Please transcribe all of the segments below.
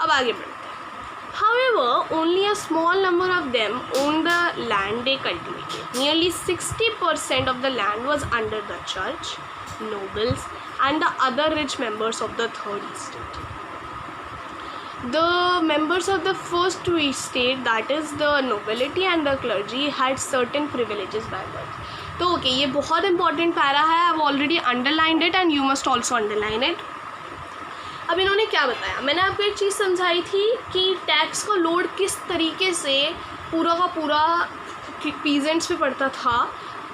अब आगे बढ़ते हैं. However, only a small number of them owned the land they cultivated. Nearly 60% of the land was under the church, nobles, and the other rich members of the third estate. The members of the first two estate, that is the nobility and the clergy, had certain privileges by birth. तो okay, ये बहुत important para है. I've already underlined it and you must also underline it. अब इन्होंने क्या बताया, मैंने आपको एक चीज़ समझाई थी कि टैक्स का लोड किस तरीके से पूरा का पूरा पीजेंट्स पे पड़ता था.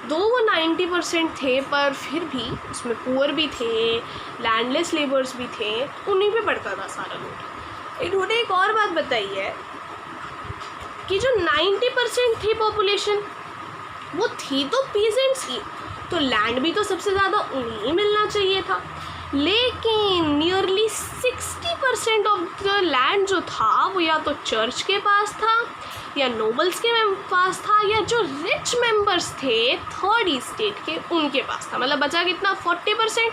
दो वो 90% थे, पर फिर भी उसमें पुअर भी थे, लैंडलेस लेबर्स भी थे, उन्हीं पे पड़ता था सारा लोड. इन्होंने एक और बात बताई है कि जो 90% थी पॉपुलेशन, वो थी तो पीजेंट्स की, तो लैंड भी तो सबसे ज़्यादा उन्हीं मिलना चाहिए था. लेकिन नियरली 60% ऑफ द लैंड जो था वो या तो चर्च के पास था, या नोबल्स के पास था, या जो रिच मेंबर्स थे थर्ड इस्टेट के उनके पास था. मतलब बचा कितना, 40%.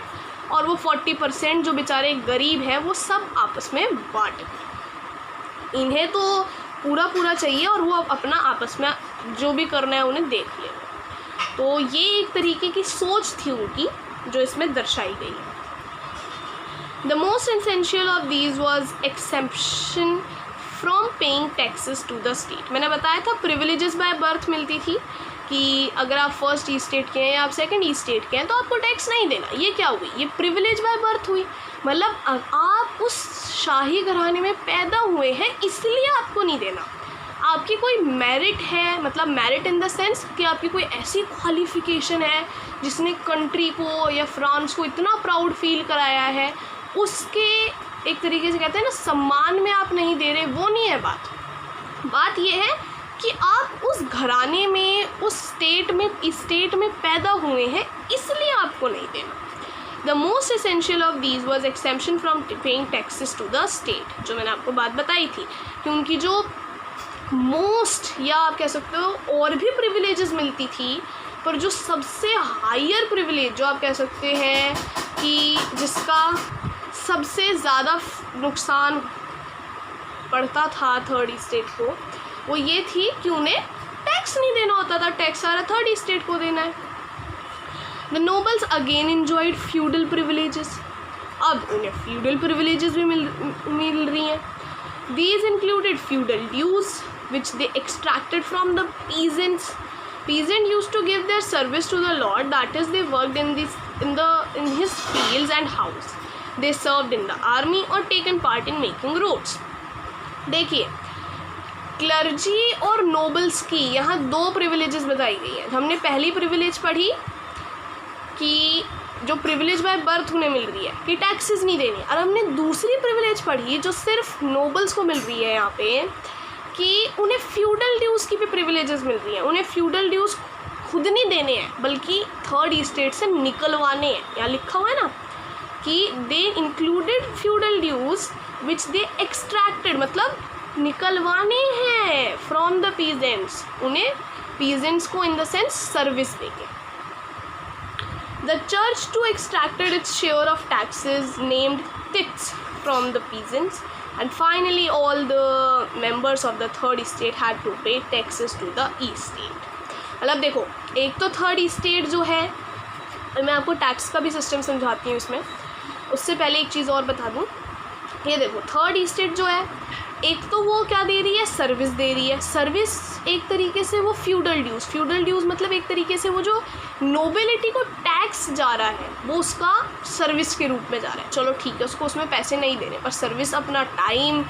और वो 40% जो बेचारे गरीब हैं वो सब आपस में बांट गए. इन्हें तो पूरा पूरा चाहिए और वो अपना आपस में जो भी करना है उन्हें देख ले. तो ये एक तरीके की सोच थी उनकी जो इसमें दर्शाई गई है. The most essential of these was exemption from paying taxes to the state. मैंने बताया था privileges by birth मिलती थी कि अगर आप फर्स्ट estate के हैं या आप सेकंड estate के हैं तो आपको टैक्स नहीं देना. ये क्या हुई, ये privilege by birth हुई. मतलब आप उस शाही घराने में पैदा हुए हैं इसलिए आपको नहीं देना. आपकी कोई मेरिट है, मतलब मेरिट इन द सेंस कि आपकी कोई ऐसी क्वालिफिकेशन है जिसने कंट्री को या फ्रांस को इतना प्राउड फील कराया है, उसके एक तरीके से कहते हैं ना सम्मान में आप नहीं दे रहे, वो नहीं है बात. बात ये है कि आप उस घराने में, उस स्टेट में पैदा हुए हैं इसलिए आपको नहीं देना. The most essential of these was exemption from paying taxes to the state. जो मैंने आपको बात बताई थी कि उनकी जो मोस्ट या आप कह सकते हो और भी प्रिविलेजेस मिलती थी, पर जो सबसे हायर प्रिविलेज जो आप कह सकते हैं कि जिसका सबसे ज़्यादा नुकसान पड़ता था थर्ड इस्टेट को, वो ये थी कि उन्हें टैक्स नहीं देना होता था. टैक्स सारा थर्ड इस्टेट को देना है. The nobles again enjoyed feudal privileges. अब उन्हें फ्यूडल प्रिविलेजेस भी मिल रही हैं. These included feudal dues which they extracted from the peasants. Peasant used to give their service to the lord, that is they worked in his fields and house. They served in the army or taken part in making roads. देखिए, clergy और nobles की यहाँ दो privileges बताई गई हैं. हमने पहली प्रिविलेज पढ़ी कि जो प्रिविलेज बाय बर्थ उन्हें मिल रही है कि टैक्सेस नहीं देनी, और हमने दूसरी प्रिविलेज पढ़ी जो सिर्फ नोबल्स को मिल रही है यहाँ पे कि उन्हें फ्यूडल ड्यूज़ की भी प्रिविलेजेस मिल रही हैं. उन्हें फ्यूडल ड्यूज़ खुद नहीं देने हैं बल्कि थर्ड इस्टेट से निकलवाने हैं. यहाँ लिखा हुआ है ना कि they included feudal dues which they extracted, मतलब निकलवाने हैं फ्रॉम द पीजेंट्स. उन्हें पीजेंट्स को इन द सेंस सर्विस देके. The church to extracted its share of taxes named tithes from the peasants. And finally all the members of the third estate had to pay taxes to the estate. मतलब देखो, एक तो third estate जो है, मैं आपको tax का भी सिस्टम समझाती हूँ इसमें. उससे पहले एक चीज़ और बता दूँ. ये देखो, थर्ड estate जो है, एक तो वो क्या दे रही है, सर्विस दे रही है. सर्विस एक तरीके से वो फ्यूडल ड्यूज़ मतलब एक तरीके से वो जो नोबिलिटी को टैक्स जा रहा है वो उसका सर्विस के रूप में जा रहा है. चलो ठीक है, उसको उसमें पैसे नहीं देने, पर सर्विस अपना टाइम,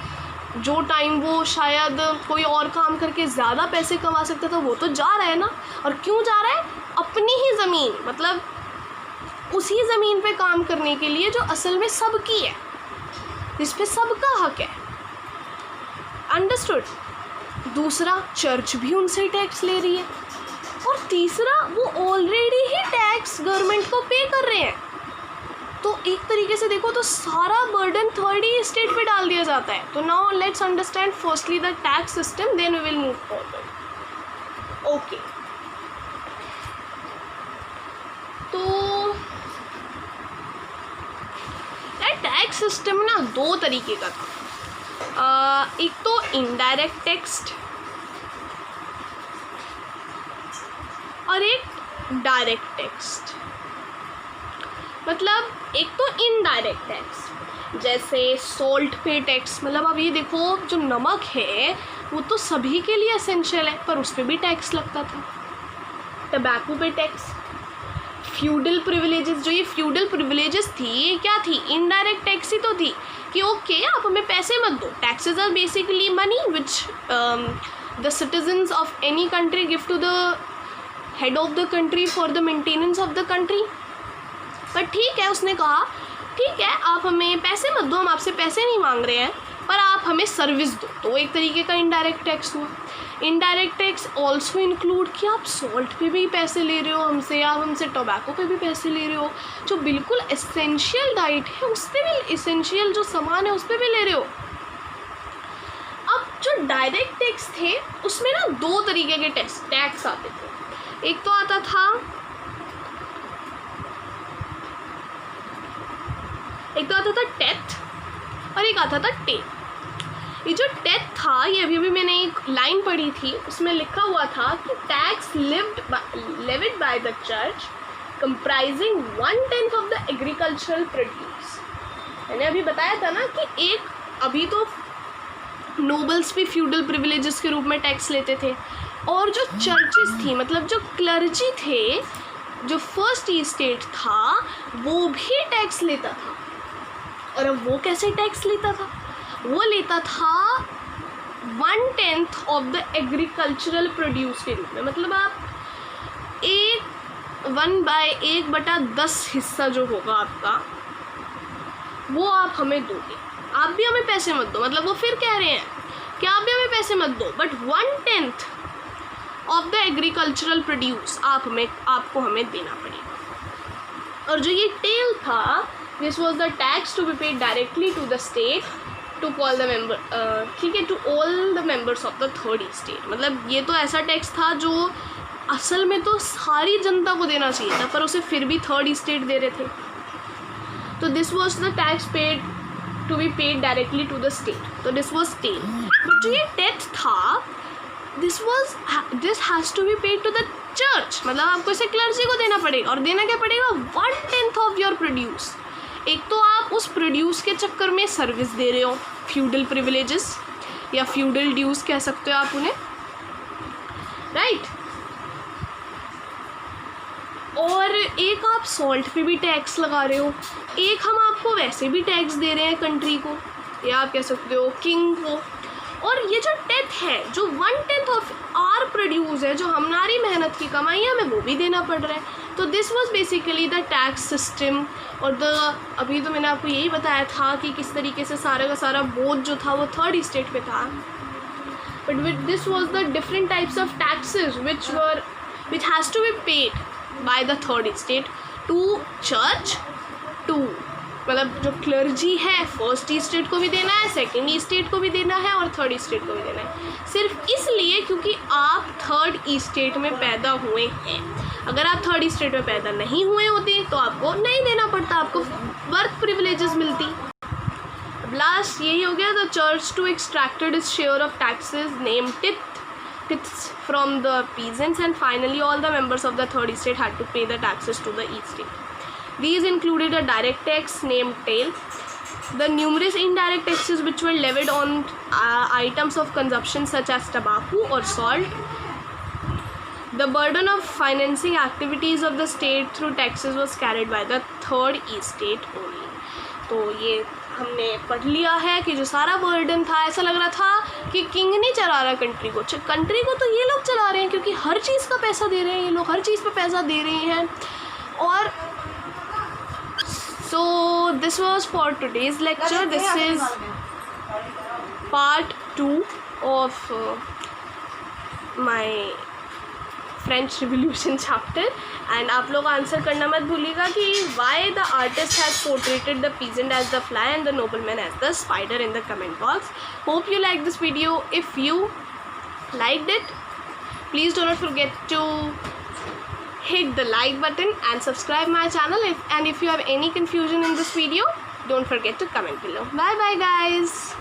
जो टाइम वो शायद कोई और काम करके ज़्यादा पैसे कमा सकता था वो तो जा रहा है ना. और क्यों जा रहा है, अपनी ही ज़मीन, मतलब उसी ज़मीन पे काम करने के लिए जो असल में सबकी है, जिस पे सबका हक है. अंडरस्टूड. दूसरा, चर्च भी उनसे टैक्स ले रही है. और तीसरा, वो ऑलरेडी ही टैक्स गवर्नमेंट को पे कर रहे हैं. तो एक तरीके से देखो तो सारा बर्डन थर्ड ही स्टेट पे डाल दिया जाता है. तो now let's understand firstly the tax system, then we will move forward. Okay, तो टैक्स सिस्टम ना दो तरीके का था. एक तो इनडायरेक्ट टैक्स और एक डायरेक्ट टैक्स। मतलब एक तो इनडायरेक्ट टैक्स, जैसे सॉल्ट पे टैक्स, मतलब अब ये देखो जो नमक है वो तो सभी के लिए एसेंशियल है, पर उस पर भी टैक्स लगता था। टबैको पे टैक्स, फ्यूडल प्रिविलेजेस, जो ये फ्यूडल प्रिविलेजेस थी ये क्या थी, इनडायरेक्ट टैक्स ही तो थी कि ओके आप हमें पैसे मत दो। Taxes are basically money which the citizens of any country give to the head of the country for the maintenance of the country. पर ठीक है, उसने कहा ठीक है आप हमें पैसे मत दो, हम आपसे पैसे नहीं मांग रहे हैं, पर आप हमें सर्विस दो। तो एक तरीके का इनडायरेक्ट टैक्स हुआ। इनडायरेक्ट टैक्स ऑल्सो इंक्लूड कि आप सॉल्ट पे भी पैसे ले रहे हो हमसे, आप हमसे टोबैको पे भी पैसे ले रहे हो, जो बिल्कुल एसेंशियल डाइट है उस पर भी, एसेंशियल जो सामान है उस पर भी ले रहे हो। अब जो डायरेक्ट टैक्स थे उसमें ना दो तरीके के टैक्स आते थे। एक तो आता था टेथ और एक आता था टेल। ये जो टेथ था, ये अभी मैंने एक लाइन पढ़ी थी, उसमें लिखा हुआ था कि tax levied by the church comprising 1/10 of the agricultural produce. मैंने अभी बताया था ना कि एक अभी तो नोबल्स भी फ्यूडल प्रिविलेजेस के रूप में टैक्स लेते थे, और जो चर्चेस थी मतलब जो क्लर्जी थे, जो फर्स्ट स्टेट था वो भी टैक्स लेता था। और अब वो कैसे टैक्स लेता था, वो लेता था 1/10 ऑफ द एग्रीकल्चरल प्रोड्यूस के रूप में। मतलब आप 1/10 हिस्सा जो होगा आपका वो आप हमें दोगे, आप भी हमें पैसे मत दो। मतलब वो फिर कह रहे हैं कि आप भी हमें पैसे मत दो, but 1/10 of the agricultural produce आपको हमें देना पड़ेगा। और जो ये टेल था, this was the tax to be paid directly to the state to call the member, ठीक है, to all the members of the third state. मतलब ये तो ऐसा टैक्स था जो असल में तो सारी जनता को देना चाहिए था, पर उसे फिर भी थर्ड स्टेट दे रहे थे। तो this was the tax paid to be paid directly to the state, तो दिस वॉज टेल। बट जो ये टेथ था, this has to be paid to the church. मतलब आपको इसे क्लर्जी को देना पड़ेगा, और देना क्या पड़ेगा, 1/10 ऑफ योर प्रोड्यूस। एक तो आप उस प्रोड्यूस के चक्कर में सर्विस दे रहे हो, फ्यूडल प्रिविलेजेस या फ्यूडल ड्यूज कह सकते हो आप उन्हें, राइट। और एक आप सॉल्ट पे भी टैक्स लगा रहे हो, एक हम आपको वैसे भी टैक्स दे रहे हैं कंट्री को, या आप कह सकते हो किंग को। और ये जो टेथ है, जो 1/10 ऑफ आर प्रोड्यूस है, जो हमारी मेहनत की कमाई है, हमें वो भी देना पड़ रहा है। तो this was basically the tax system. और अभी तो मैंने आपको यही बताया था कि किस तरीके से सारा का सारा बोझ जो था वो थर्ड स्टेट पे था। But with this was the different types of taxes which has to be paid by the third state to church, to मतलब जो क्लर्जी है फर्स्ट स्टेट को भी देना है, सेकेंड स्टेट को भी देना है, और थर्ड स्टेट को भी देना है। सिर्फ इसलिए क्योंकि आप थर्ड स्टेट में पैदा हुए हैं। अगर आप थर्ड स्टेट में पैदा नहीं हुए होते तो आपको नहीं देना पड़ता, आपको बर्थ प्रिविलेजेस मिलती। लास्ट यही हो गया, the church to extracted is share of taxes name tithes from the peasants, and finally all the members of the third state had to pay the taxes to the east state. These included a direct tax named tail, the numerous indirect taxes which were levied on items of consumption such as tobacco or salt. The burden of financing activities of the state through taxes was carried by the third estate only. तो ये हमने पढ़ लिया है कि जो सारा burden था, ऐसा लग रहा था कि किंग नहीं चला रहा कंट्री को, कंट्री को तो ये लोग चला रहे हैं क्योंकि हर चीज़ का पैसा दे रहे हैं ये लोग, हर चीज़ पे पैसा दे रहे हैं. और so this was for today's lecture. This is part 2 of my French Revolution chapter. And आप लोग आंसर करना मत भूलिएगा कि why the artist has portrayed the peasant as the fly and the nobleman as the spider in the comment box. Hope you like this video. If you liked it, please do not forget to hit the like button and subscribe my channel. If you have any confusion in this video, don't forget to comment below. Bye bye guys.